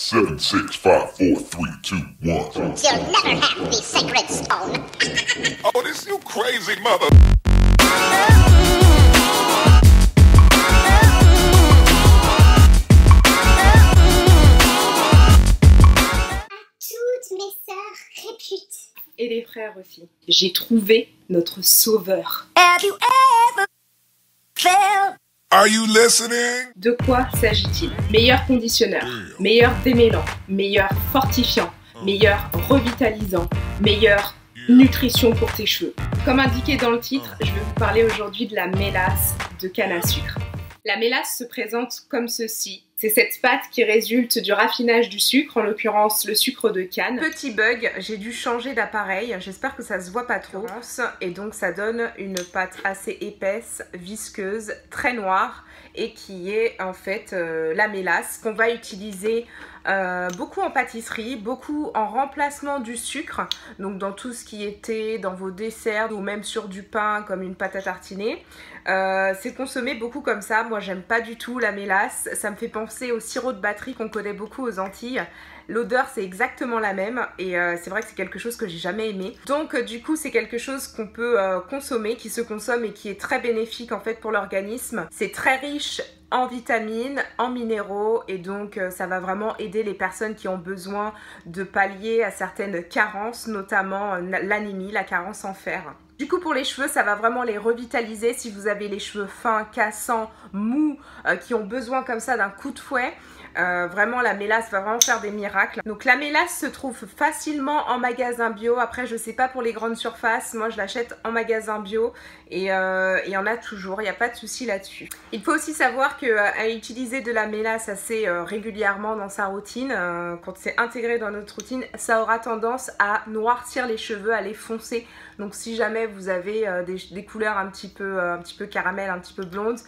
7, 6, 5, 4, 3, 2, 1. You'll never have the sacred stone. Oh, this you crazy mother. Toutes mes sœurs réputent. Et les frères aussi. J'ai trouvé notre sauveur. Have you ever felt? Are you listening? De quoi s'agit-il? Meilleur conditionneur, meilleur démêlant, meilleur fortifiant, meilleur revitalisant, meilleure nutrition pour tes cheveux. Comme indiqué dans le titre, je vais vous parler aujourd'hui de la mélasse de canne à sucre. La mélasse se présente comme ceci. C'est cette pâte qui résulte du raffinage du sucre, en l'occurrence le sucre de canne. Petit bug, j'ai dû changer d'appareil, j'espère que ça se voit pas trop. Et donc ça donne une pâte assez épaisse, visqueuse, très noire et qui est en fait la mélasse qu'on va utiliser beaucoup en pâtisserie, beaucoup en remplacement du sucre, donc dans tout ce qui était dans vos desserts ou même sur du pain comme une pâte à tartiner. C'est consommé beaucoup comme ça. Moi j'aime pas du tout la mélasse, ça me fait penser au sirop de batterie qu'on connaît beaucoup aux Antilles. L'odeur c'est exactement la même et c'est vrai que c'est quelque chose que j'ai jamais aimé. Donc du coup c'est quelque chose qu'on peut consommer, qui se consomme et qui est très bénéfique en fait pour l'organisme. C'est très riche en vitamines, en minéraux et donc ça va vraiment aider les personnes qui ont besoin de pallier à certaines carences, notamment l'anémie, la carence en fer. Du coup pour les cheveux ça va vraiment les revitaliser si vous avez les cheveux fins, cassants, mous, qui ont besoin comme ça d'un coup de fouet. Vraiment la mélasse va vraiment faire des miracles. Donc la mélasse se trouve facilement en magasin bio. Après je sais pas pour les grandes surfaces, moi je l'achète en magasin bio et il y en a toujours, il n'y a pas de souci là-dessus. Il faut aussi savoir qu'à utiliser de la mélasse assez régulièrement dans sa routine, quand c'est intégré dans notre routine, ça aura tendance à noircir les cheveux, à les foncer. Donc si jamais vous avez des couleurs un petit peu caramel, un petit peu blondes,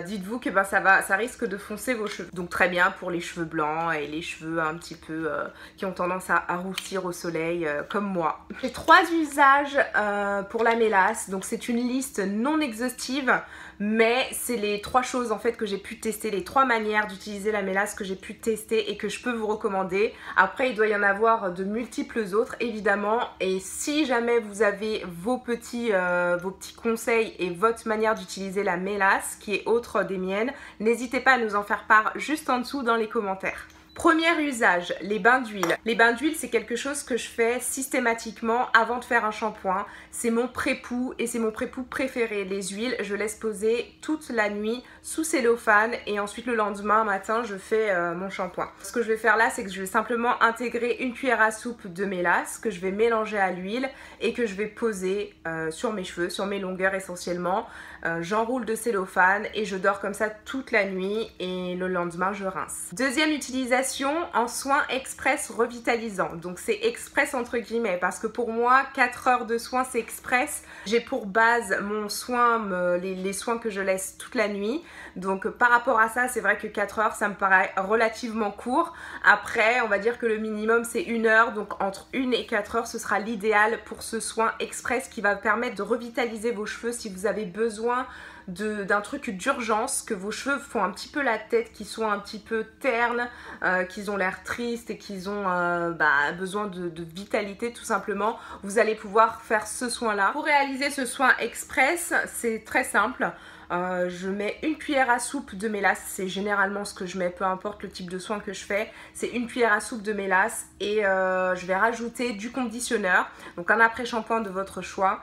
dites-vous que ça risque de foncer vos cheveux. Donc très bien pour les cheveux blancs et les cheveux un petit peu qui ont tendance à rougir au soleil comme moi. J'ai 3 usages pour la mélasse, donc c'est une liste non exhaustive, mais c'est les 3 choses en fait que j'ai pu tester, les 3 manières d'utiliser la mélasse que j'ai pu tester et que je peux vous recommander. Après il doit y en avoir de multiples autres évidemment, et si jamais vous avez vos petits conseils et votre manière d'utiliser la mélasse qui est autre des miennes, n'hésitez pas à nous en faire part juste en dessous dans les commentaires. Premier usage, les bains d'huile. Les bains d'huile, c'est quelque chose que je fais systématiquement avant de faire un shampoing. C'est mon prépoux et c'est mon prépoux préféré. Les huiles, je laisse poser toute la nuit sous cellophane et ensuite le lendemain matin, je fais mon shampoing. Ce que je vais faire là, c'est que je vais simplement intégrer une cuillère à soupe de mélasse que je vais mélanger à l'huile et que je vais poser sur mes cheveux, sur mes longueurs essentiellement. J'enroule de cellophane et je dors comme ça toute la nuit et le lendemain je rince. Deuxième utilisation, en soins express revitalisants. Donc c'est express entre guillemets parce que pour moi 4 heures de soins c'est express. J'ai pour base mon soin, les soins que je laisse toute la nuit. Donc par rapport à ça c'est vrai que 4 heures ça me paraît relativement court. Après on va dire que le minimum c'est 1 heure, donc entre 1 et 4 heures ce sera l'idéal pour ce soin express qui va permettre de revitaliser vos cheveux si vous avez besoin d'un truc d'urgence, que vos cheveux font un petit peu la tête, qu'ils sont un petit peu ternes, qu'ils ont l'air tristes et qu'ils ont besoin de vitalité tout simplement. Vous allez pouvoir faire ce soin là. Pour réaliser ce soin express, c'est très simple. Je mets une cuillère à soupe de mélasse, c'est généralement ce que je mets, peu importe le type de soin que je fais, c'est une cuillère à soupe de mélasse et je vais rajouter du conditionneur, donc un après-shampoing de votre choix.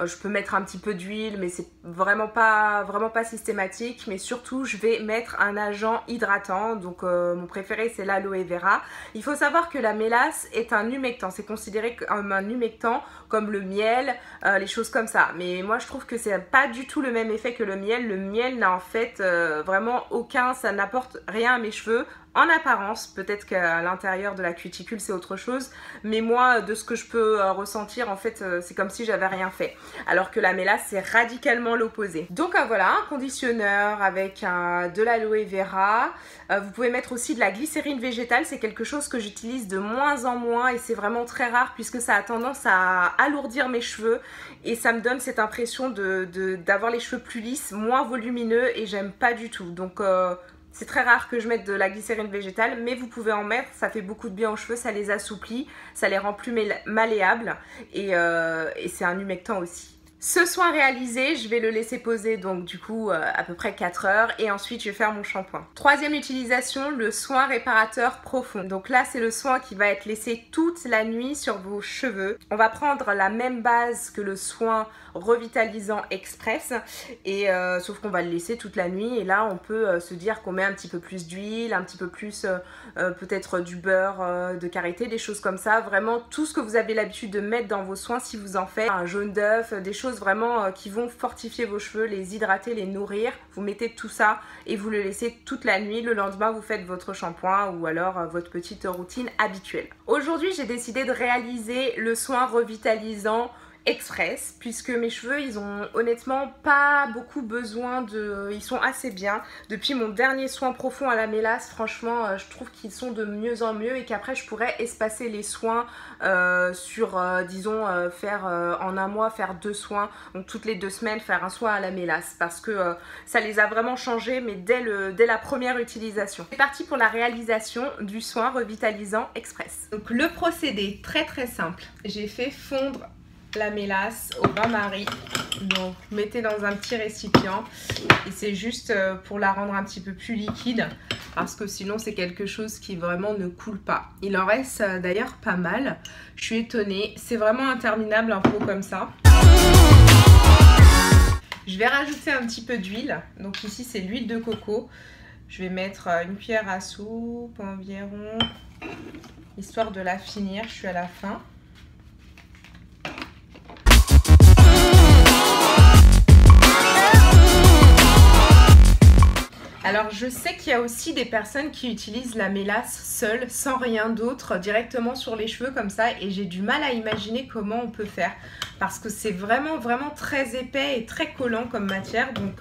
Je peux mettre un petit peu d'huile mais c'est vraiment pas systématique, mais surtout je vais mettre un agent hydratant, donc mon préféré c'est l'aloe vera. Il faut savoir que la mélasse est un humectant, c'est considéré comme un humectant comme le miel, les choses comme ça, mais moi je trouve que c'est pas du tout le même effet que le miel. Le miel n'a en fait vraiment aucun, ça n'apporte rien à mes cheveux. En apparence, peut-être qu'à l'intérieur de la cuticule c'est autre chose, mais moi de ce que je peux ressentir en fait c'est comme si j'avais rien fait, alors que la mélasse c'est radicalement l'opposé. Donc voilà, un conditionneur avec de l'aloe vera. Vous pouvez mettre aussi de la glycérine végétale, c'est quelque chose que j'utilise de moins en moins et c'est vraiment très rare puisque ça a tendance à alourdir mes cheveux et ça me donne cette impression d'avoir les cheveux plus lisses, moins volumineux, et j'aime pas du tout. Donc C'est très rare que je mette de la glycérine végétale, mais vous pouvez en mettre, ça fait beaucoup de bien aux cheveux, ça les assouplit, ça les rend plus malléables et c'est un humectant aussi. Ce soin réalisé, je vais le laisser poser donc du coup à peu près 4 heures et ensuite je vais faire mon shampoing. Troisième utilisation, le soin réparateur profond. Donc là c'est le soin qui va être laissé toute la nuit sur vos cheveux. On va prendre la même base que le soin revitalisant express et sauf qu'on va le laisser toute la nuit et là on peut se dire qu'on met un petit peu plus d'huile, un petit peu plus peut-être du beurre de karité, des choses comme ça. Vraiment tout ce que vous avez l'habitude de mettre dans vos soins si vous en faites, un jaune d'œuf, des choses vraiment qui vont fortifier vos cheveux, les hydrater, les nourrir. Vous mettez tout ça et vous le laissez toute la nuit. Le lendemain, vous faites votre shampoing ou alors votre petite routine habituelle. Aujourd'hui, j'ai décidé de réaliser le soin revitalisant express puisque mes cheveux ils ont honnêtement pas beaucoup besoin de... Ils sont assez bien. Depuis mon dernier soin profond à la mélasse, franchement je trouve qu'ils sont de mieux en mieux et qu'après je pourrais espacer les soins sur disons faire en un mois faire 2 soins, donc toutes les 2 semaines faire un soin à la mélasse parce que ça les a vraiment changés mais dès la première utilisation. C'est parti pour la réalisation du soin revitalisant express. Donc le procédé très simple, j'ai fait fondre la mélasse au bain-marie, donc mettez dans un petit récipient et c'est juste pour la rendre un petit peu plus liquide parce que sinon c'est quelque chose qui vraiment ne coule pas. Il en reste d'ailleurs pas mal, je suis étonnée, c'est vraiment interminable un pot comme ça. Je vais rajouter un petit peu d'huile, donc ici c'est l'huile de coco, je vais mettre une cuillère à soupe environ, histoire de la finir, je suis à la fin. Alors je sais qu'il y a aussi des personnes qui utilisent la mélasse seule, sans rien d'autre, directement sur les cheveux comme ça et j'ai du mal à imaginer comment on peut faire parce que c'est vraiment très épais et très collant comme matière donc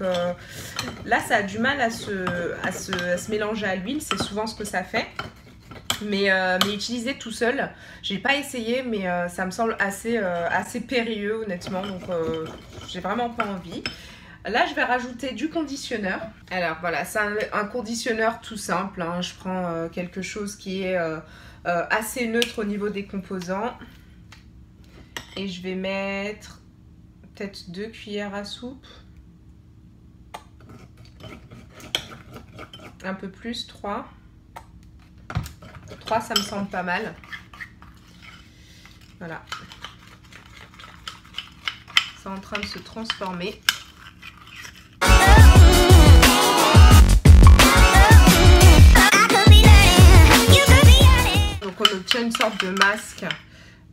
là ça a du mal à se mélanger à l'huile, c'est souvent ce que ça fait. Mais utiliser tout seul, j'ai pas essayé mais ça me semble assez périlleux honnêtement donc j'ai vraiment pas envie. Là, je vais rajouter du conditionneur. Alors voilà, c'est un conditionneur tout simple. Hein. Je prends quelque chose qui est assez neutre au niveau des composants. Et je vais mettre peut-être 2 cuillères à soupe. Un peu plus, 3. 3, ça me semble pas mal. Voilà. C'est en train de se transformer. Donc on obtient une sorte de masque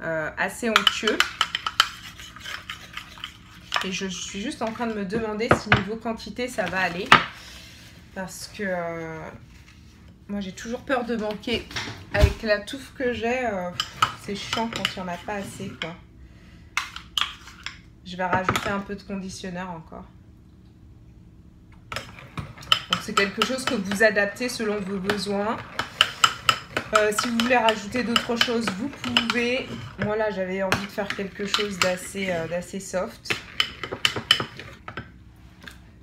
assez onctueux. Et je suis juste en train de me demander si niveau quantité ça va aller. Parce que moi j'ai toujours peur de manquer. Avec la touffe que j'ai, c'est chiant quand il n'y en a pas assez quoi. Je vais rajouter un peu de conditionneur encore. Donc c'est quelque chose que vous adaptez selon vos besoins. Si vous voulez rajouter d'autres choses, vous pouvez. Moi là, j'avais envie de faire quelque chose d'assez soft.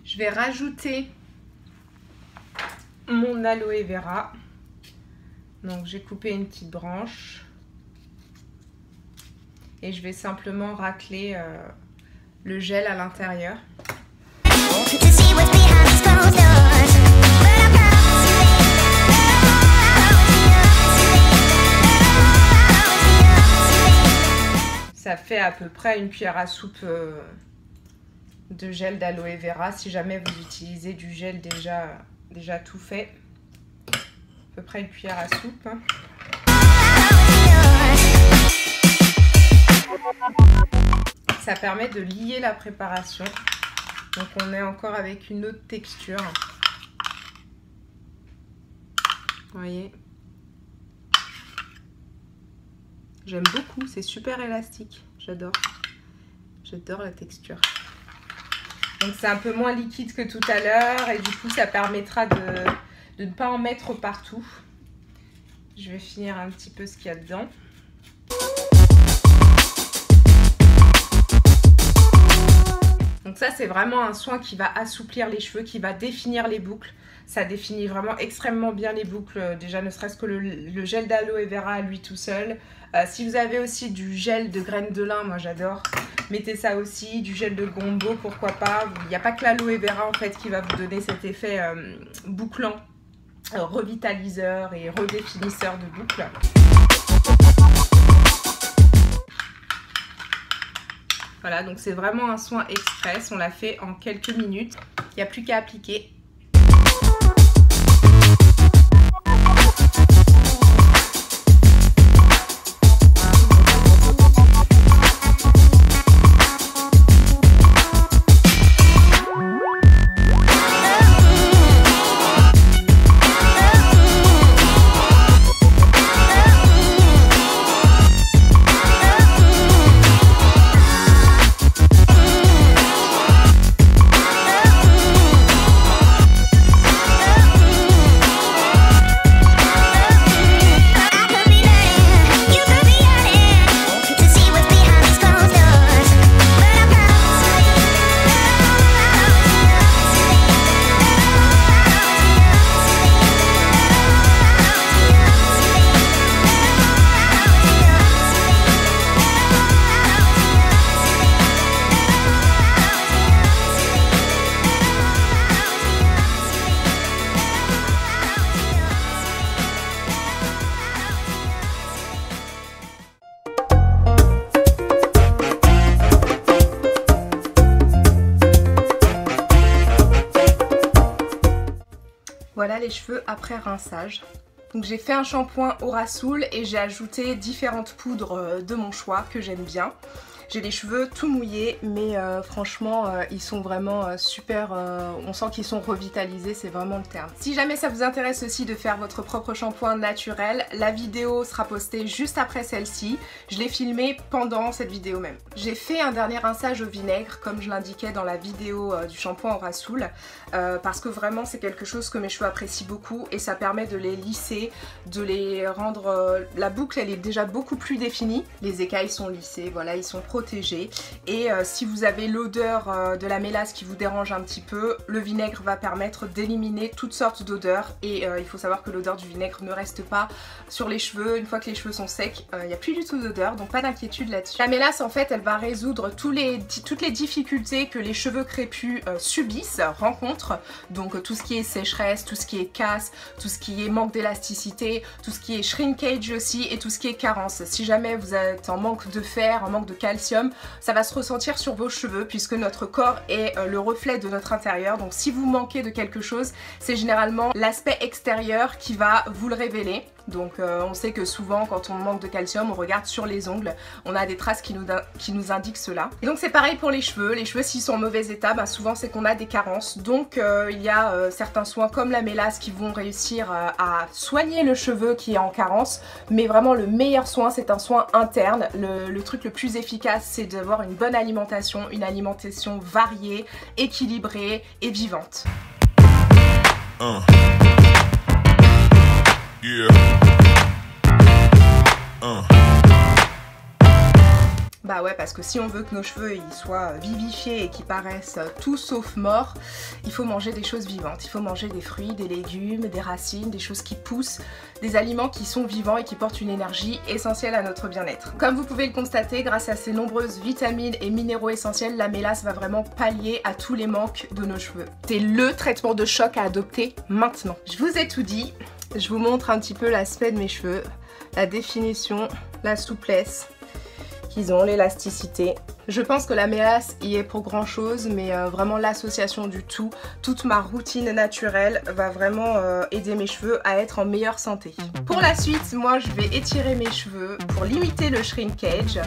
Je vais rajouter mon aloe vera. Donc j'ai coupé une petite branche. Et je vais simplement racler le gel à l'intérieur. Ça fait à peu près une cuillère à soupe de gel d'aloe vera. Si jamais vous utilisez du gel déjà tout fait, à peu près une cuillère à soupe. Ça permet de lier la préparation. Donc on est encore avec une autre texture. Vous voyez ? J'aime beaucoup, c'est super élastique, j'adore. J'adore la texture. Donc c'est un peu moins liquide que tout à l'heure et du coup ça permettra de ne pas en mettre partout. Je vais finir un petit peu ce qu'il y a dedans. Donc ça c'est vraiment un soin qui va assouplir les cheveux, qui va définir les boucles. Ça définit vraiment extrêmement bien les boucles, déjà ne serait-ce que le gel d'aloe vera à lui tout seul. Si vous avez aussi du gel de graines de lin, moi j'adore, mettez ça aussi, du gel de gombo, pourquoi pas. Il n'y a pas que l'aloe vera en fait qui va vous donner cet effet bouclant, revitaliseur et redéfinisseur de boucles. Voilà, donc c'est vraiment un soin express, on l'a fait en quelques minutes, il n'y a plus qu'à appliquer. Voilà les cheveux après rinçage. Donc j'ai fait un shampoing Aura Soul et j'ai ajouté différentes poudres de mon choix que j'aime bien. J'ai les cheveux tout mouillés mais franchement ils sont vraiment super, on sent qu'ils sont revitalisés, c'est vraiment le terme. Si jamais ça vous intéresse aussi de faire votre propre shampoing naturel, la vidéo sera postée juste après celle-ci. Je l'ai filmée pendant cette vidéo même. J'ai fait un dernier rinçage au vinaigre comme je l'indiquais dans la vidéo du shampoing Aura Soul parce que vraiment c'est quelque chose que mes cheveux apprécient beaucoup et ça permet de les lisser, de les rendre... la boucle elle est déjà beaucoup plus définie, les écailles sont lissées, voilà, ils sont protégés. Et si vous avez l'odeur de la mélasse qui vous dérange un petit peu, le vinaigre va permettre d'éliminer toutes sortes d'odeurs et il faut savoir que l'odeur du vinaigre ne reste pas sur les cheveux. Une fois que les cheveux sont secs, il n'y a plus du tout d'odeur, donc pas d'inquiétude là-dessus. La mélasse en fait elle va résoudre toutes les difficultés que les cheveux crépus subissent, rencontrent, donc tout ce qui est sécheresse, tout ce qui est casse, tout ce qui est manque d'élasticité, tout ce qui est shrinkage aussi et tout ce qui est carence. Si jamais vous êtes en manque de fer, en manque de calcium, ça va se ressentir sur vos cheveux puisque notre corps est le reflet de notre intérieur. Donc si vous manquez de quelque chose, c'est généralement l'aspect extérieur qui va vous le révéler. Donc on sait que souvent quand on manque de calcium, on regarde sur les ongles, on a des traces qui nous indiquent cela. Et donc c'est pareil pour les cheveux s'ils sont en mauvais état, bah, souvent c'est qu'on a des carences. Donc il y a certains soins comme la mélasse qui vont réussir à soigner le cheveu qui est en carence. Mais vraiment le meilleur soin c'est un soin interne, le truc le plus efficace c'est d'avoir une bonne alimentation, une alimentation variée, équilibrée et vivante. Yeah. Bah ouais, parce que si on veut que nos cheveux ils soient vivifiés et qu'ils paraissent tout sauf morts, il faut manger des choses vivantes. Il faut manger des fruits, des légumes, des racines, des choses qui poussent, des aliments qui sont vivants et qui portent une énergie essentielle à notre bien-être. Comme vous pouvez le constater, grâce à ces nombreuses vitamines et minéraux essentiels, la mélasse va vraiment pallier à tous les manques de nos cheveux. C'est le traitement de choc à adopter maintenant. Je vous ai tout dit, je vous montre un petit peu l'aspect de mes cheveux, la définition, la souplesse qu'ils ont, l'élasticité. Je pense que la mélasse y est pour grand chose, mais vraiment l'association du tout, toute ma routine naturelle va vraiment aider mes cheveux à être en meilleure santé. Pour la suite, moi je vais étirer mes cheveux pour limiter le shrinkage,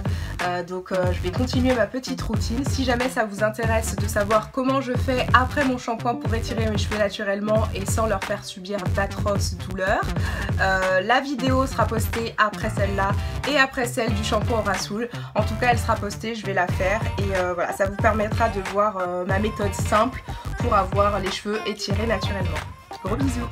donc je vais continuer ma petite routine. Si jamais ça vous intéresse de savoir comment je fais après mon shampoing pour étirer mes cheveux naturellement et sans leur faire subir d'atroces douleurs, la vidéo sera postée après celle-là et après celle du shampoing Aura Soul. En tout cas elle sera postée, je vais la faire et voilà, ça vous permettra de voir ma méthode simple pour avoir les cheveux étirés naturellement. Gros bisous!